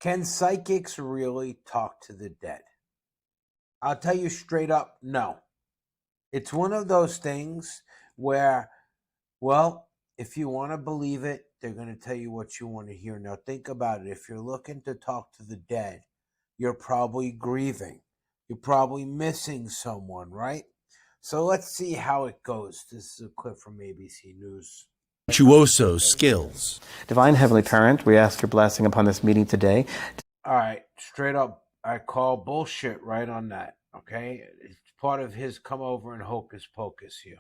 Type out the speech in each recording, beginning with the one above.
Can psychics really talk to the dead? I'll tell you straight up, no. It's one of those things where, well, if you want to believe it, they're going to tell you what you want to hear. Now, think about it. If you're looking to talk to the dead, you're probably grieving. You're probably missing someone, right? So let's see how it goes. This is a clip from ABC News. Virtuoso skills. Divine Heavenly Parent, we ask your blessing upon this meeting today. All right, straight up, I call bullshit right on that, okay? It's part of his come over and hocus pocus here.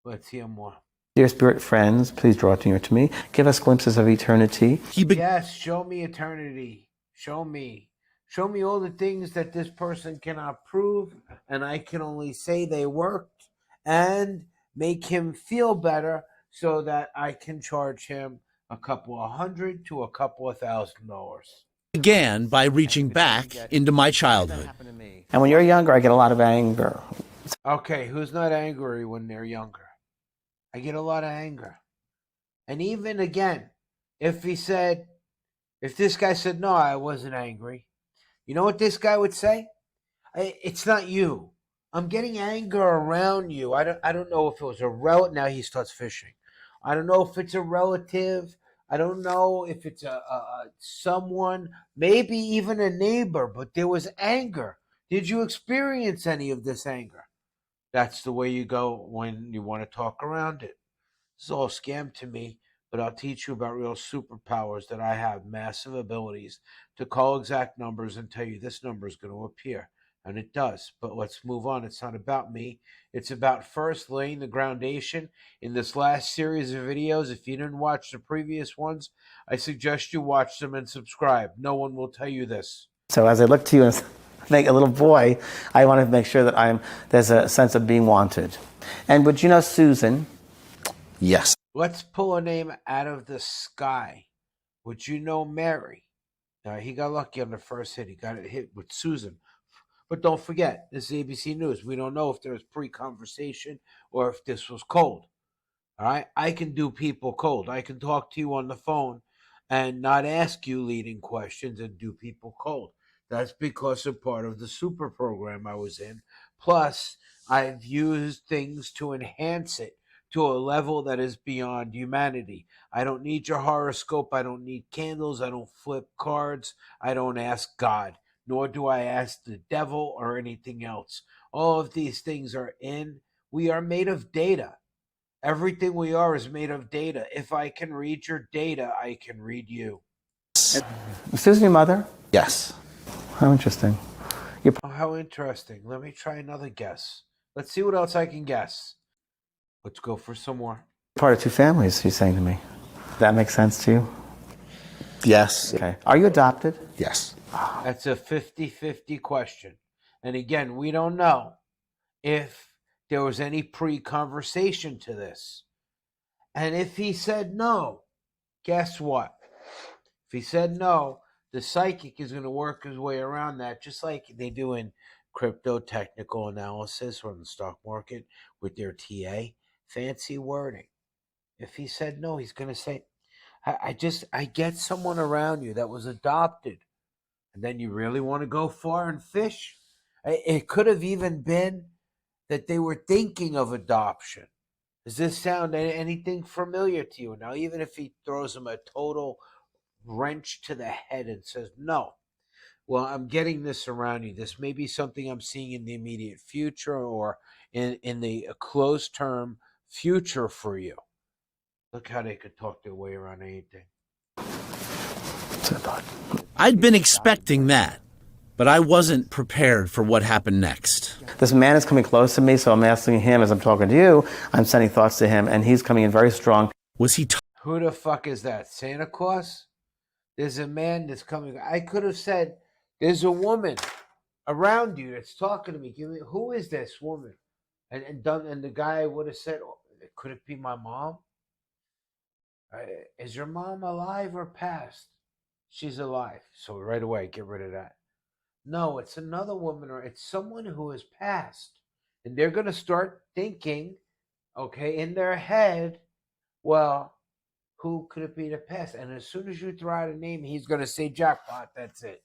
Let's hear more. Dear spirit friends, please draw near to me. Give us glimpses of eternity. Yes, show me eternity. Show me. Show me all the things that this person cannot prove, and I can only say they worked, and make him feel better so that I can charge him a couple of $100 to a couple of $1,000. Began by reaching back into my childhood. And when you're younger, I get a lot of anger. Okay, who's not angry when they're younger? I get a lot of anger. And even again, if this guy said, no, I wasn't angry, you know what this guy would say? It's not you. I'm getting anger around you. I don't know if it was a relative. Now he starts fishing. I don't know if it's a relative. I don't know if it's a someone, maybe even a neighbor, but there was anger. Did you experience any of this anger? That's the way you go when you want to talk around it. It's all a scam to me, but I'll teach you about real superpowers that I have, massive abilities to call exact numbers and tell you this number is going to appear. And it does. But let's move on. It's not about me. It's about first laying the groundation in this last series of videos. If you didn't watch the previous ones, I suggest you watch them and subscribe. No one will tell you this. So as I look to you and think a little boy, I want to make sure that there's a sense of being wanted. And would you know Susan? Yes. Let's pull a name out of the sky. Would you know Mary? He got lucky on the first hit. He got it hit with Susan. But don't forget, this is ABC News. We don't know if there was pre-conversation or if this was cold. All right? I can do people cold. I can talk to you on the phone and not ask you leading questions and do people cold. That's because of part of the super program I was in. Plus, I've used things to enhance it to a level that is beyond humanity. I don't need your horoscope. I don't need candles. I don't flip cards. I don't ask God, nor do I ask the devil or anything else. All of these things we are made of data. Everything we are is made of data. If I can read your data, I can read you. Susan, your mother? Yes. How interesting. Oh, how interesting. Let me try another guess. Let's see what else I can guess. Let's go for some more. Part of two families, she's saying to me. That makes sense to you? Yes. Okay. Are you adopted? Yes. That's a 50-50 question. And again, we don't know if there was any pre-conversation to this. And if he said no, guess what? If he said no, the psychic is going to work his way around that, just like they do in crypto technical analysis or in the stock market with their TA. Fancy wording. If he said no, he's going to say, I get someone around you that was adopted. And then you really want to go far and fish? It could have even been that they were thinking of adoption. Does this sound anything familiar to you? Now, even if he throws him a total wrench to the head and says, no, well, I'm getting this around you. This may be something I'm seeing in the immediate future or in the close term future for you. Look how they could talk their way around anything. I'd been expecting that, but I wasn't prepared for what happened next. This man is coming close to me, so I'm asking him as I'm talking to you. I'm sending thoughts to him, and he's coming in very strong. Was he Who the fuck is that? Santa Claus? There's a man that's coming. I could have said, there's a woman around you that's talking to me. Who is this woman? And the guy would have said, could it be my mom? Is your mom alive or passed? She's alive. So right away, get rid of that. No, it's another woman or it's someone who has passed. And they're going to start thinking, okay, in their head, well, who could it be to pass? And as soon as you throw out a name, he's going to say jackpot. That's it.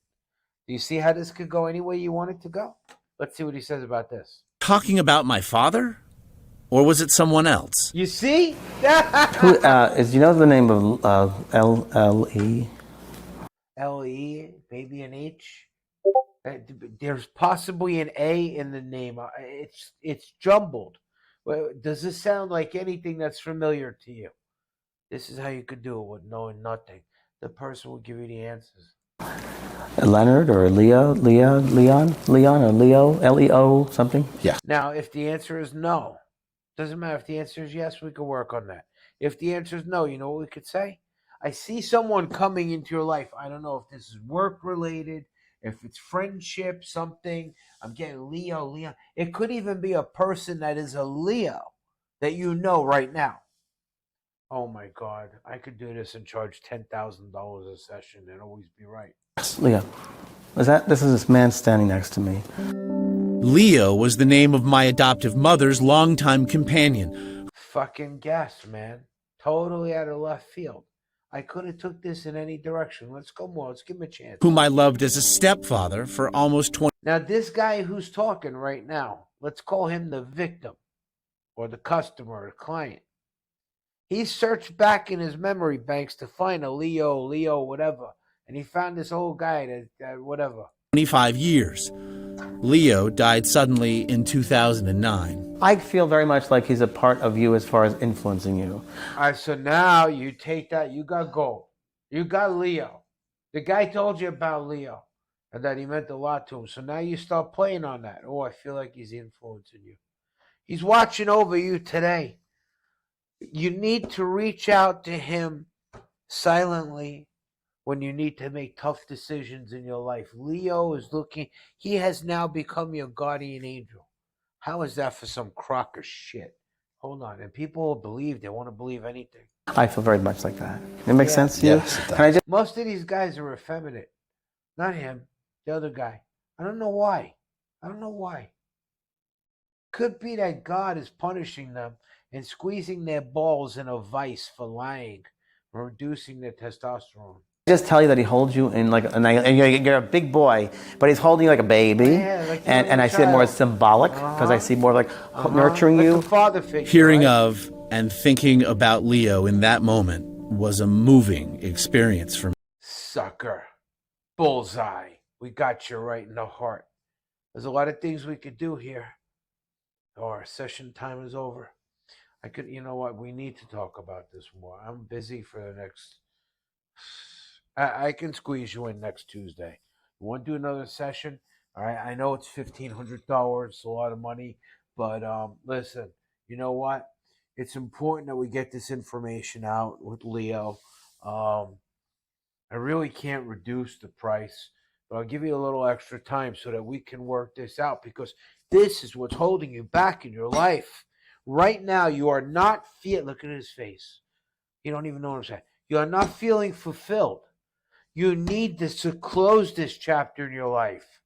Do you see how this could go any way you want it to go? Let's see what he says about this. Talking about my father? Or was it someone else? You see? Who is? You know the name of L.E.? L-E, maybe an H. There's possibly an A in the name. It's jumbled. Well, does this sound like anything that's familiar to you? This is how you could do it with knowing nothing. The person will give you the answers. Leonard or Leon, or Leo, L-E-O, something? Yeah. Now, if the answer is no, doesn't matter. If the answer is yes, we could work on that. If the answer is no, you know what we could say? I see someone coming into your life. I don't know if this is work related, if it's friendship, something. I'm getting Leo. It could even be a person that is a Leo that you know right now. Oh my God, I could do this and charge $10,000 a session and always be right. Leo. This is this man standing next to me. Leo was the name of my adoptive mother's longtime companion. Fucking guess, man. Totally out of left field. I could have took this in any direction. Let's go more. Let's give him a chance. Whom I loved as a stepfather for almost 20. Now, this guy who's talking right now, let's call him the victim or the customer or the client. He searched back in his memory banks to find a Leo, whatever. And he found this old guy that whatever. 25 years. Leo died suddenly in 2009. I feel very much like he's a part of you as far as influencing you. All right, so now you take that. You got gold. You got Leo. The guy told you about Leo and that he meant a lot to him. So now you start playing on that. Oh, I feel like he's influencing you. He's watching over you today. You need to reach out to him silently when you need to make tough decisions in your life. Leo is looking. He has now become your guardian angel. How is that for some crock of shit? Hold on. And people will believe. They want to believe anything. I feel very much like that. It makes sense to you? Yes, it does. Can I just... Most of these guys are effeminate. Not him. The other guy. I don't know why. Could be that God is punishing them and squeezing their balls in a vice for lying, reducing their testosterone. just tell you that he holds you in like, and you're a big boy, but he's holding you like a baby. Yeah, like and I see it more as symbolic because I see more like nurturing like you. a father figure, Hearing right? of and thinking about Leo in that moment was a moving experience for me. Sucker. Bullseye. We got you right in the heart. There's a lot of things we could do here. Oh, our session time is over. You know what? We need to talk about this more. I'm busy for the next... I can squeeze you in next Tuesday. You want to do another session? All right. I know it's $1,500. It's a lot of money. But listen, you know what? It's important that we get this information out with Leo. I really can't reduce the price, but I'll give you a little extra time so that we can work this out, because this is what's holding you back in your life. Right now, you are not look at his face. You don't even know what I'm saying. You are not feeling fulfilled. You need this to close this chapter in your life.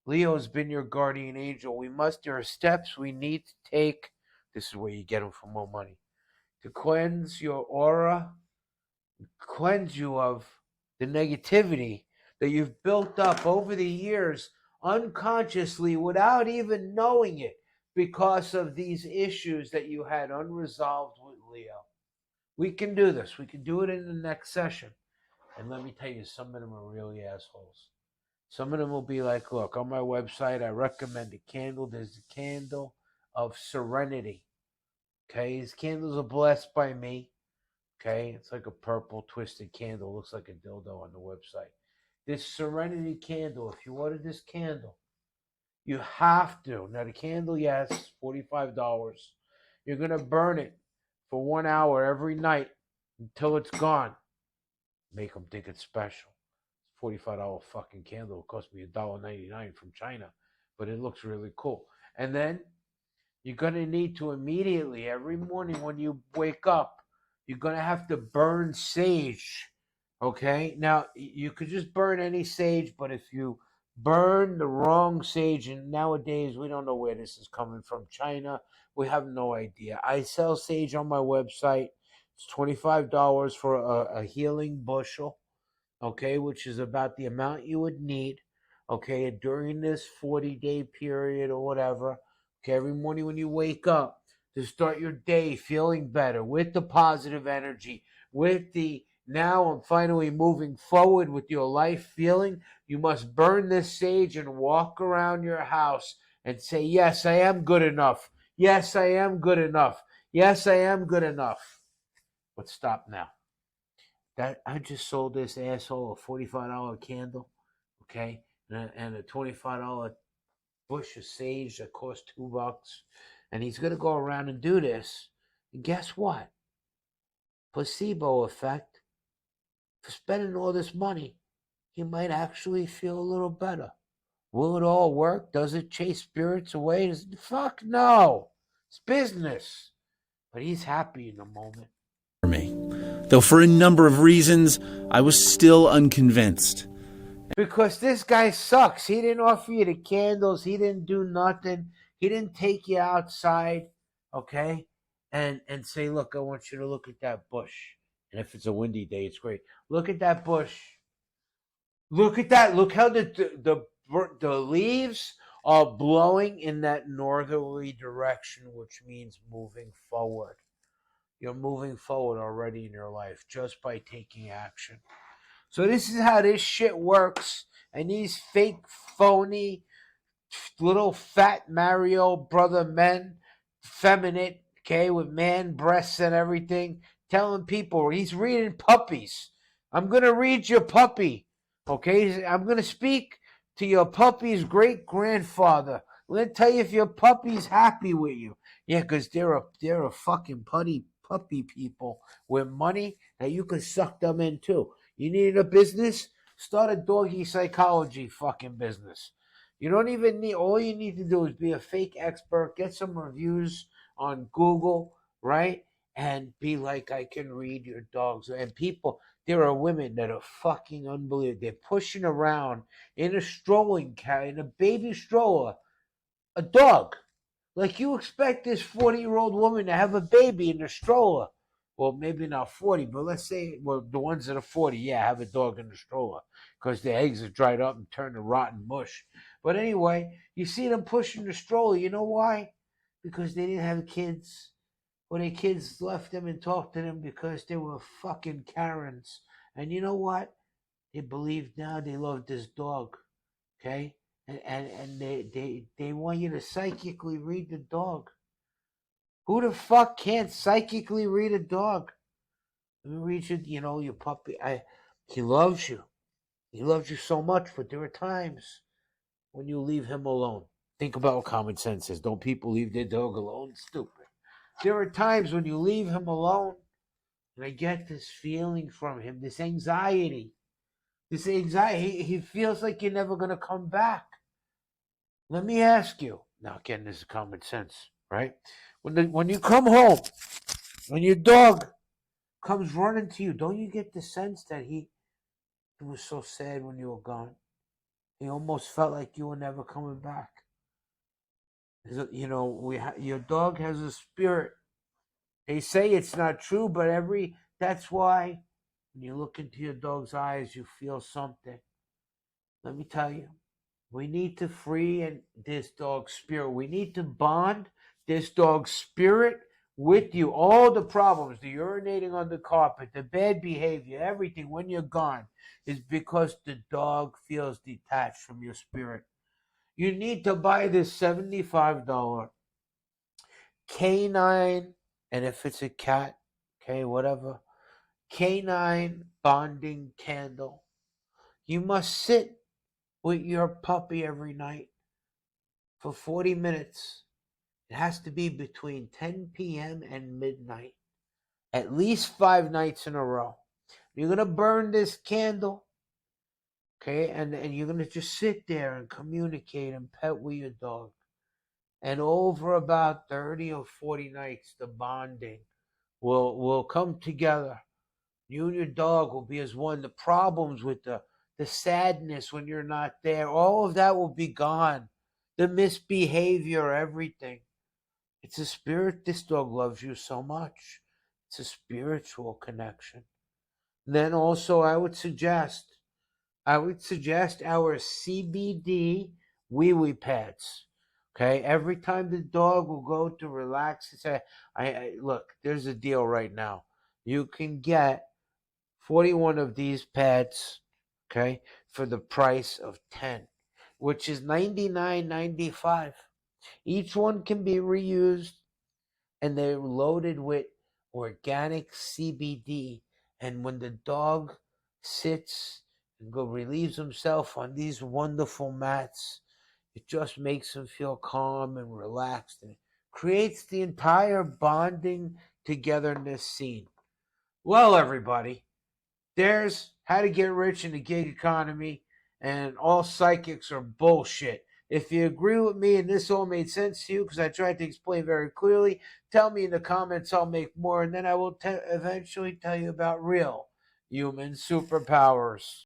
Leo has been your guardian angel. There are steps we need to take. This is where you get them for more money. To cleanse your aura, cleanse you of the negativity that you've built up over the years unconsciously without even knowing it, because of these issues that you had unresolved with Leo. We can do this. We can do it in the next session. And let me tell you, some of them are really assholes. Some of them will be like, look, on my website, I recommend a candle. There's a candle of serenity. Okay, these candles are blessed by me. Okay, it's like a purple twisted candle. Looks like a dildo on the website. This serenity candle, if you order this candle, you have to. Now, the candle, yes, $45. You're going to burn it for 1 hour every night until it's gone. Make them think it's special. It's $45 fucking candle. It cost me $1.99 from China, but it looks really cool. And then you're going to need to immediately, every morning when you wake up, you're going to have to burn sage. Okay? Now, you could just burn any sage, but if you burn the wrong sage, and nowadays we don't know where this is coming from, China, we have no idea. I sell sage on my website. It's $25 for a healing bushel, okay, which is about the amount you would need, okay, during this 40-day period or whatever. Okay, every morning when you wake up, to start your day feeling better with the positive energy, with the now I'm finally moving forward with your life feeling. You must burn this sage and walk around your house and say, yes, I am good enough. Yes, I am good enough. Yes, I am good enough. But stop now. That I just sold this asshole a $45 candle, okay, and a $25 bush of sage that cost $2, and he's gonna go around and do this. And guess what? Placebo effect. For spending all this money, he might actually feel a little better. Will it all work? Does it chase spirits away? Fuck no. It's business. But he's happy in the moment. For me. Though for a number of reasons, I was still unconvinced. Because this guy sucks. He didn't offer you the candles. He didn't do nothing. He didn't take you outside, okay, and say, look, I want you to look at that bush. And if it's a windy day, it's great. Look at that bush. Look at that. Look how the leaves are blowing in that northerly direction, which means moving forward. You're moving forward already in your life just by taking action. So this is how this shit works. And these fake, phony, little fat Mario brother men, feminine, okay, with man breasts and everything, telling people he's reading puppies. I'm going to read your puppy, okay? I'm going to speak to your puppy's great-grandfather. I'm going to tell you if your puppy's happy with you. Yeah, because they're a fucking puppy people with money that you can suck them in too. You need a business? Start a doggy psychology fucking business. You don't even need, all you need to do is be a fake expert, get some reviews on Google, right? And be like, I can read your dogs. And people, there are women that are fucking unbelievable. They're pushing around in a strolling carriage, in a baby stroller, a dog. Like you expect this 40-year-old woman to have a baby in a stroller. Well, maybe not 40, but let's say, well, the ones that are 40, yeah, have a dog in the stroller because their eggs are dried up and turned to rotten mush. But anyway, you see them pushing the stroller. You know why? Because they didn't have kids. Or their kids left them and talked to them because they were fucking Karens. And you know what? They believe now they love this dog. Okay? And they want you to psychically read the dog. Who the fuck can't psychically read a dog? Let me read you, your puppy. He loves you. He loves you so much, but there are times when you leave him alone. Think about what common sense is. Don't people leave their dog alone? Stupid. There are times when you leave him alone, and I get this feeling from him, this anxiety. This anxiety, he feels like you're never going to come back. Let me ask you. Now, again, this is common sense, right? When you come home, when your dog comes running to you, don't you get the sense that he was so sad when you were gone? He almost felt like you were never coming back. Your dog has a spirit. They say it's not true, but that's why when you look into your dog's eyes, you feel something. Let me tell you, we need to free this dog's spirit. We need to bond this dog's spirit with you. All the problems, the urinating on the carpet, the bad behavior, everything when you're gone is because the dog feels detached from your spirit. You need to buy this $75 canine, and if it's a cat, okay, whatever, canine bonding candle. You must sit with your puppy every night for 40 minutes. It has to be between 10 p.m. and midnight, at least 5 nights in a row. You're going to burn this candle, okay, and you're going to just sit there and communicate and pet with your dog. And over about 30 or 40 nights, the bonding will come together. You and your dog will be as one. The problems with the sadness when you're not there, all of that will be gone. The misbehavior, everything. It's a spirit. This dog loves you so much. It's a spiritual connection. Then also I would suggest our CBD wee wee pads. Okay, every time the dog will go to relax, say, I look, there's a deal right now. You can get 41 of these pads, okay, for the price of 10, which is $99.95. Each one can be reused, and they're loaded with organic CBD. And when the dog sits and relieves himself on these wonderful mats, it just makes him feel calm and relaxed, and it creates the entire bonding togetherness scene. Well, everybody, there's how to get rich in the gig economy, and all psychics are bullshit. If you agree with me and this all made sense to you, because I tried to explain very clearly, tell me in the comments. I'll make more, and then I will eventually tell you about real human superpowers.